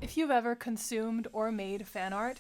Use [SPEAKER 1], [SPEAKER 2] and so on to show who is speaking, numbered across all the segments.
[SPEAKER 1] If you've ever consumed or made fan art,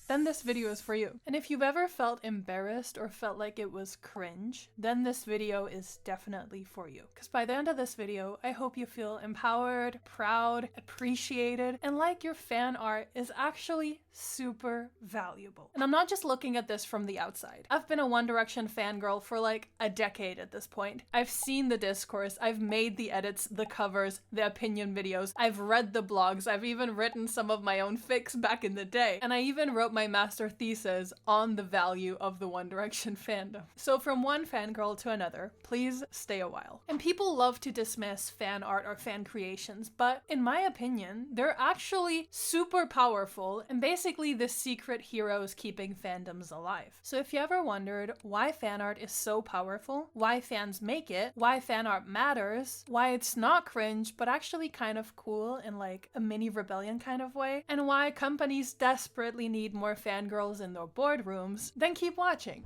[SPEAKER 1] then this video is for you. And if you've ever felt embarrassed or felt like it was cringe, then this video is definitely for you. Because by the end of this video, I hope you feel empowered, proud, appreciated, and like your fan art is actually super valuable. And I'm not just looking at this from the outside. I've been a One Direction fangirl for like a decade at this point. I've seen the discourse, I've made the edits, the covers, the opinion videos, I've read the blogs, I've even written some of my own fics back in the day, and I even wrote my master thesis on the value of the One Direction fandom. So from one fangirl to another, please stay a while. And people love to dismiss fan art or fan creations, but in my opinion, they're actually super powerful and basically the secret heroes keeping fandoms alive. So if you ever wondered why fan art is so powerful, why fans make it, why fan art matters, why it's not cringe but actually kind of cool in like a mini rebellion kind of way, and why companies desperately need more fangirls in their boardrooms, then keep watching.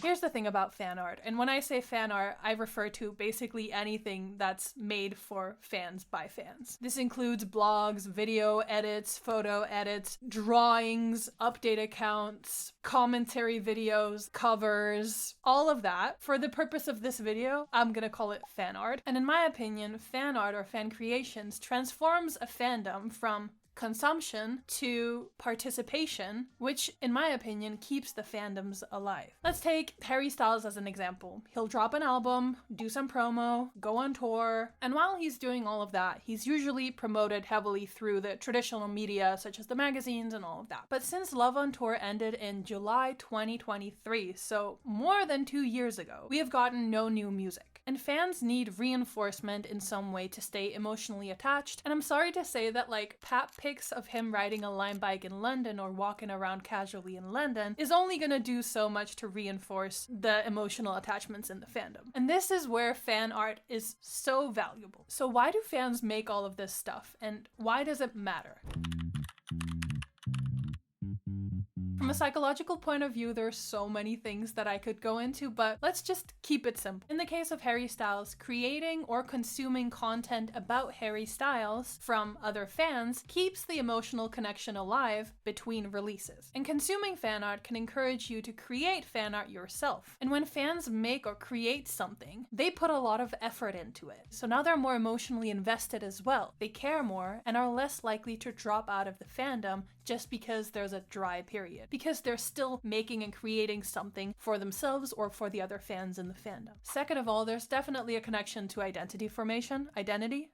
[SPEAKER 1] Here's the thing about fan art, and when I say fan art, I refer to basically anything that's made for fans by fans. This includes blogs, video edits, photo edits, drawings, update accounts, commentary videos, covers, all of that. For the purpose of this video, I'm gonna call it fan art. And in my opinion, fan art or fan creations transforms a fandom from consumption to participation, which in my opinion keeps the fandoms alive. Let's take Harry Styles as an example. He'll drop an album, do some promo, go on tour, and while he's doing all of that, he's usually promoted heavily through the traditional media such as the magazines and all of that. But since Love on Tour ended in July 2023, so more than 2 years ago, we have gotten no new music. And fans need reinforcement in some way to stay emotionally attached. And I'm sorry to say that like pap pics of him riding a Lime bike in London or walking around casually in London is only gonna do so much to reinforce the emotional attachments in the fandom. And this is where fan art is so valuable. So why do fans make all of this stuff and why does it matter? From a psychological point of view, there are so many things that I could go into, but let's just keep it simple. In the case of Harry Styles, creating or consuming content about Harry Styles from other fans keeps the emotional connection alive between releases. And consuming fan art can encourage you to create fan art yourself. And when fans make or create something, they put a lot of effort into it. So now they're more emotionally invested as well. They care more and are less likely to drop out of the fandom just because there's a dry period, because they're still making and creating something for themselves or for the other fans in the fandom. Second of all, there's definitely a connection to identity formation. Identity?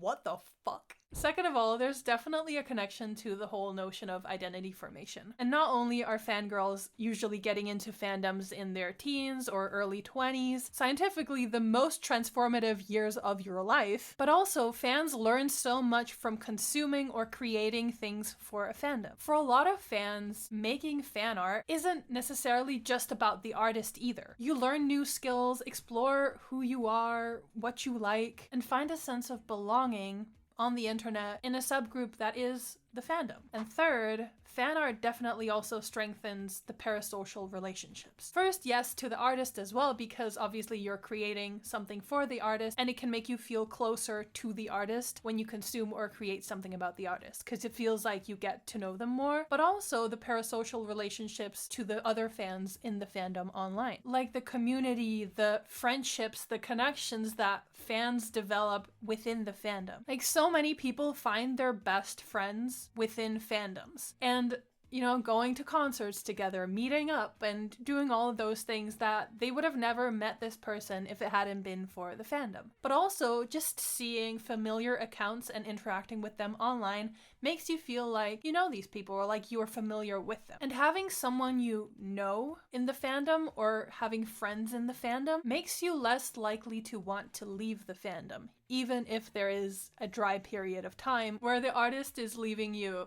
[SPEAKER 1] What the fuck? Second of all, there's definitely a connection to the whole notion of identity formation. And not only are fangirls usually getting into fandoms in their teens or early 20s, scientifically the most transformative years of your life, but also fans learn so much from consuming or creating things for a fandom. For a lot of fans, making fan art isn't necessarily just about the artist either. You learn new skills, explore who you are, what you like, and find a sense of belonging on the internet in a subgroup that is the fandom. And third, fan art definitely also strengthens the parasocial relationships. First, yes, to the artist as well, because obviously you're creating something for the artist and it can make you feel closer to the artist when you consume or create something about the artist, because it feels like you get to know them more, but also the parasocial relationships to the other fans in the fandom online. Like the community, the friendships, the connections that fans develop within the fandom. Like so many people find their best friends within fandoms. And you know, going to concerts together, meeting up, and doing all of those things that they would have never met this person if it hadn't been for the fandom. But also, just seeing familiar accounts and interacting with them online makes you feel like you know these people or like you are familiar with them. And having someone you know in the fandom or having friends in the fandom makes you less likely to want to leave the fandom, even if there is a dry period of time where the artist is leaving you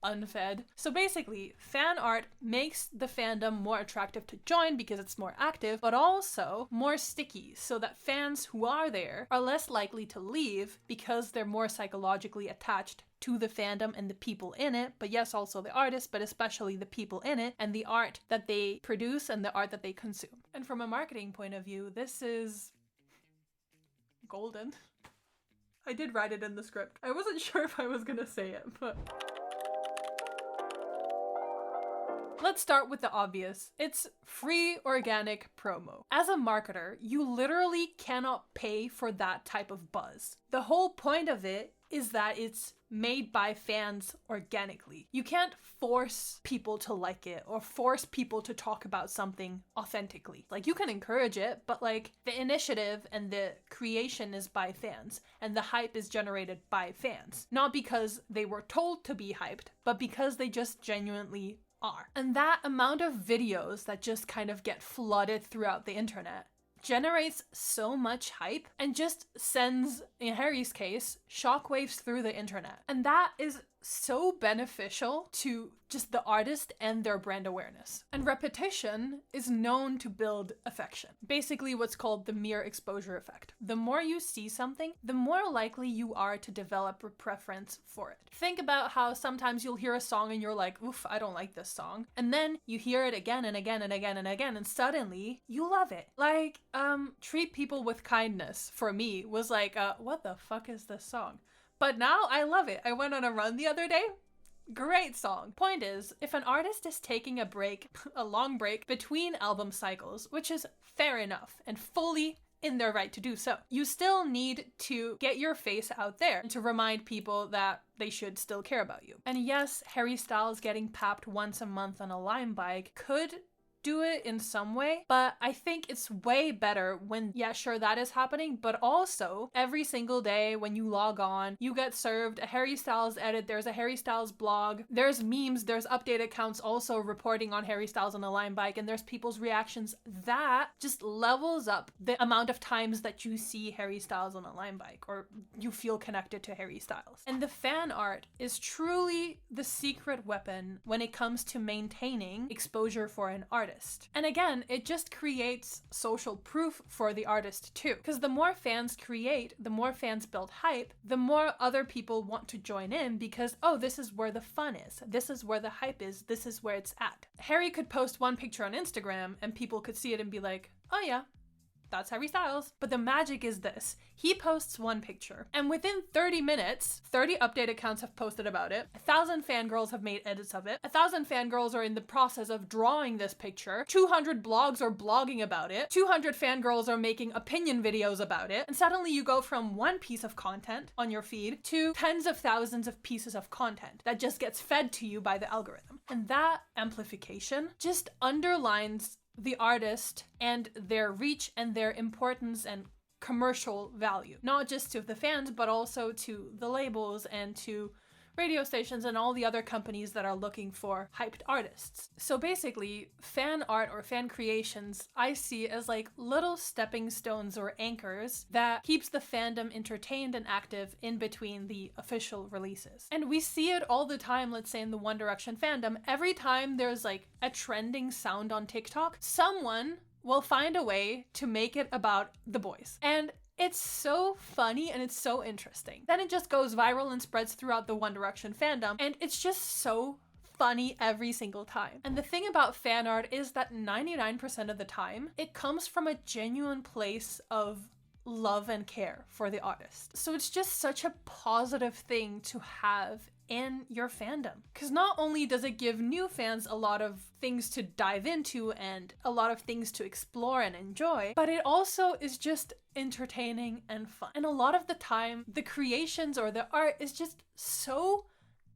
[SPEAKER 1] unfed. So basically, fan art makes the fandom more attractive to join because it's more active, but also more sticky, so that fans who are there are less likely to leave because they're more psychologically attached to the fandom and the people in it, but yes, also the artists, but especially the people in it and the art that they produce and the art that they consume. And from a marketing point of view, this is golden. I did write it in the script. I wasn't sure if I was gonna say it, but... Let's start with the obvious. It's free organic promo. As a marketer, you literally cannot pay for that type of buzz. The whole point of it is that it's made by fans organically. You can't force people to like it or force people to talk about something authentically. Like, you can encourage it, but like the initiative and the creation is by fans and the hype is generated by fans. Not because they were told to be hyped, but because they just genuinely are. And that amount of videos that just kind of get flooded throughout the internet generates so much hype and just sends, in Harry's case, shockwaves through the internet. And that is so beneficial to just the artist and their brand awareness. And repetition is known to build affection. Basically what's called the mere exposure effect. The more you see something, the more likely you are to develop a preference for it. Think about how sometimes you'll hear a song and you're like, oof, I don't like this song. And then you hear it again and again and again and again, and suddenly you love it. Like, Treat People with Kindness for me was like, what the fuck is this song? But now I love it. I went on a run the other day. Great song. Point is, if an artist is taking a break, a long break between album cycles, which is fair enough and fully in their right to do so, you still need to get your face out there and to remind people that they should still care about you. And yes, Harry Styles getting papped once a month on a Lime bike could do it in some way, but I think it's way better when, yeah, sure, that is happening, but also every single day when you log on, you get served a Harry Styles edit, there's a Harry Styles blog, there's memes, there's update accounts also reporting on Harry Styles on a Lime bike, and there's people's reactions. That just levels up the amount of times that you see Harry Styles on a Lime bike, or you feel connected to Harry Styles. And the fan art is truly the secret weapon when it comes to maintaining exposure for an artist. And again, it just creates social proof for the artist too. Because the more fans create, the more fans build hype, the more other people want to join in because, oh, this is where the fun is. This is where the hype is. This is where it's at. Harry could post one picture on Instagram and people could see it and be like, oh yeah, that's Harry Styles. But the magic is this. He posts one picture, and within 30 minutes, 30 update accounts have posted about it, 1,000 fangirls have made edits of it, 1,000 fangirls are in the process of drawing this picture, 200 blogs are blogging about it, 200 fangirls are making opinion videos about it, and suddenly you go from one piece of content on your feed to tens of thousands of pieces of content that just gets fed to you by the algorithm. And that amplification just underlines the artist and their reach and their importance and commercial value, not just to the fans, but also to the labels and to radio stations and all the other companies that are looking for hyped artists. So basically, fan art or fan creations I see as like little stepping stones or anchors that keeps the fandom entertained and active in between the official releases. And we see it all the time, let's say in the One Direction fandom. Every time there's like a trending sound on TikTok, someone will find a way to make it about the boys. And it's so funny and it's so interesting. Then it just goes viral and spreads throughout the One Direction fandom, and it's just so funny every single time. And the thing about fan art is that 99% of the time, it comes from a genuine place of love and care for the artist. So it's just such a positive thing to have in your fandom. Because not only does it give new fans a lot of things to dive into and a lot of things to explore and enjoy, but it also is just entertaining and fun. And a lot of the time, the creations or the art is just so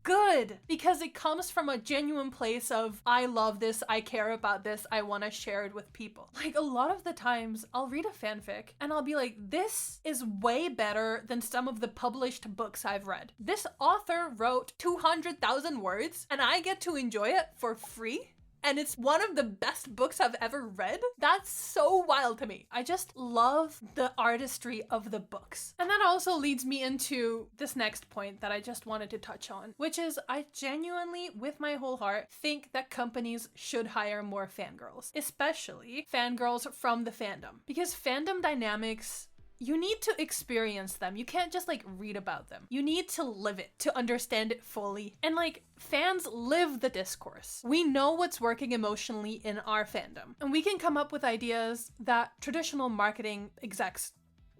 [SPEAKER 1] good because it comes from a genuine place of, I love this, I care about this, I want to share it with people. Like, a lot of the times I'll read a fanfic and I'll be like, this is way better than some of the published books I've read. This author wrote 200,000 words and I get to enjoy it for free. and it's one of the best books I've ever read. That's so wild to me. I just love the artistry of the books. And that also leads me into this next point that I just wanted to touch on, which is I genuinely, with my whole heart, think that companies should hire more fangirls, especially fangirls from the fandom, because fandom dynamics, you need to experience them. You can't just like read about them. You need to live it to understand it fully. And like, fans live the discourse. We know what's working emotionally in our fandom, and we can come up with ideas that traditional marketing execs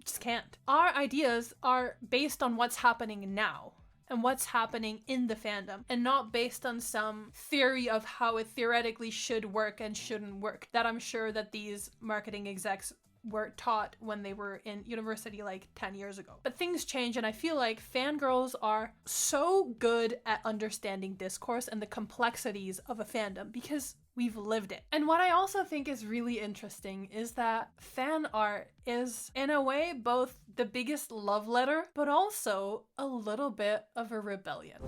[SPEAKER 1] just can't. Our ideas are based on what's happening now and what's happening in the fandom, and not based on some theory of how it theoretically should work and shouldn't work that I'm sure that these marketing execs were taught when they were in university like 10 years ago. But things change, and I feel like fangirls are so good at understanding discourse and the complexities of a fandom because we've lived it. And what I also think is really interesting is that fan art is, in a way, both the biggest love letter, but also a little bit of a rebellion.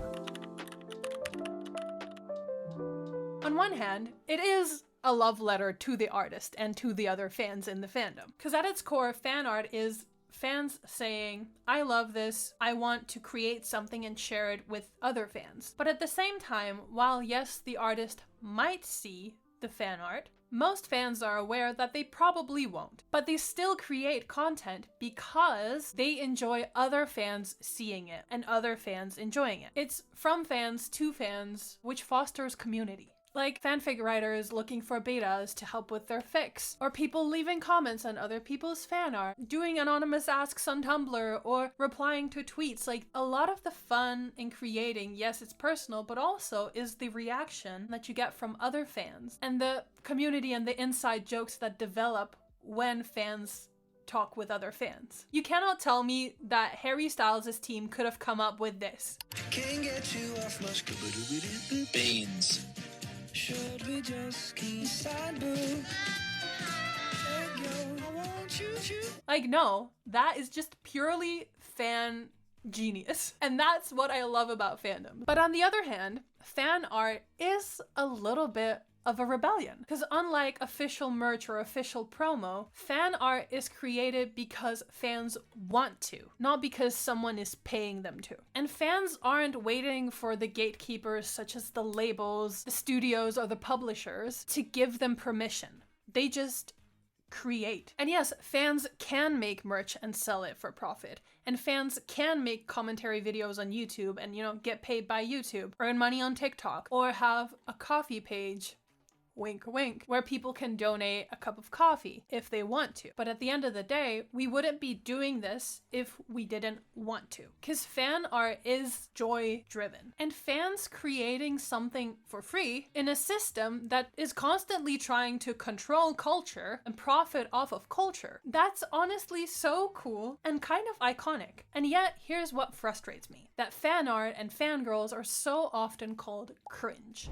[SPEAKER 1] On one hand, it is a love letter to the artist and to the other fans in the fandom. Because at its core, fan art is fans saying, I love this, I want to create something and share it with other fans. But at the same time, while yes, the artist might see the fan art, most fans are aware that they probably won't. But they still create content because they enjoy other fans seeing it and other fans enjoying it. It's from fans to fans, which fosters community. Like fanfic writers looking for betas to help with their fics, or people leaving comments on other people's fan art, doing anonymous asks on Tumblr, or replying to tweets. Like, a lot of the fun in creating, yes, it's personal, but also is the reaction that you get from other fans and the community and the inside jokes that develop when fans talk with other fans. You cannot tell me that Harry Styles' team could have come up with this. Can't get you off my beans. Should we just keep side boo? Like, no, that is just purely fan genius. And that's what I love about fandom. But on the other hand, fan art is a little bit of a rebellion. Because unlike official merch or official promo, fan art is created because fans want to, not because someone is paying them to. And fans aren't waiting for the gatekeepers such as the labels, the studios, or the publishers to give them permission. They just create. And yes, fans can make merch and sell it for profit. And fans can make commentary videos on YouTube and, get paid by YouTube, earn money on TikTok, or have a coffee page, wink wink, where people can donate a cup of coffee if they want to. But at the end of the day, we wouldn't be doing this if we didn't want to. Because fan art is joy driven. And fans creating something for free in a system that is constantly trying to control culture and profit off of culture, that's honestly so cool and kind of iconic. And yet, here's what frustrates me. That fan art and fangirls are so often called cringe.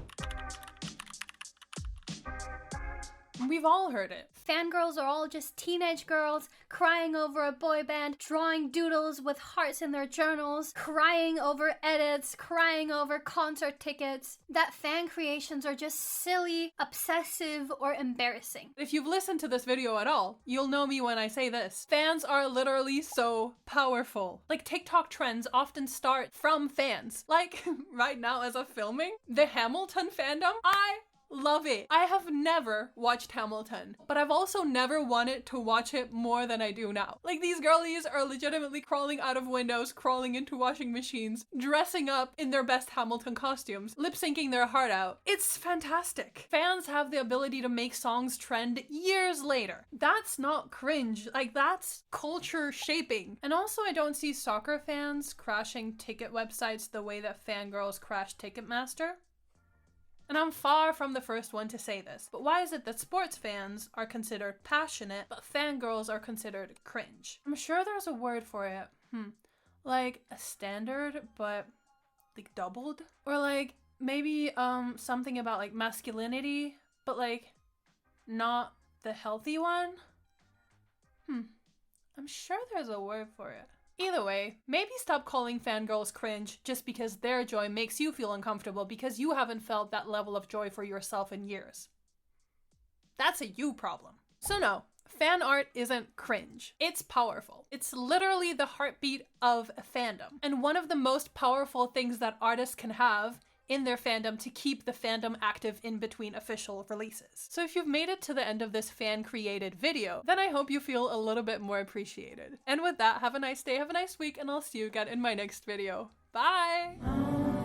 [SPEAKER 1] We've all heard it.
[SPEAKER 2] Fangirls are all just teenage girls crying over a boy band, drawing doodles with hearts in their journals, crying over edits, crying over concert tickets. That fan creations are just silly, obsessive, or embarrassing.
[SPEAKER 1] If you've listened to this video at all, you'll know me when I say this. Fans are literally so powerful. Like, TikTok trends often start from fans. Like, right now as I'm filming, the Hamilton fandom, I love it. I have never watched Hamilton, but I've also never wanted to watch it more than I do now. Like, these girlies are legitimately crawling out of windows, crawling into washing machines, dressing up in their best Hamilton costumes, lip syncing their heart out. It's fantastic. Fans have the ability to make songs trend years later. That's not cringe. Like, that's culture shaping. And also, I don't see soccer fans crashing ticket websites the way that fangirls crash Ticketmaster. And I'm far from the first one to say this, but why is it that sports fans are considered passionate, but fangirls are considered cringe? I'm sure there's a word for it. Like a standard, but like doubled? Or like maybe something about like masculinity, but like not the healthy one? I'm sure there's a word for it. Either way, maybe stop calling fangirls cringe just because their joy makes you feel uncomfortable because you haven't felt that level of joy for yourself in years. That's a you problem. So no, fan art isn't cringe. It's powerful. It's literally the heartbeat of fandom, and one of the most powerful things that artists can have in their fandom to keep the fandom active in between official releases. So if you've made it to the end of this fan-created video, then I hope you feel a little bit more appreciated. And with that, have a nice day, have a nice week, and I'll see you again in my next video. Bye!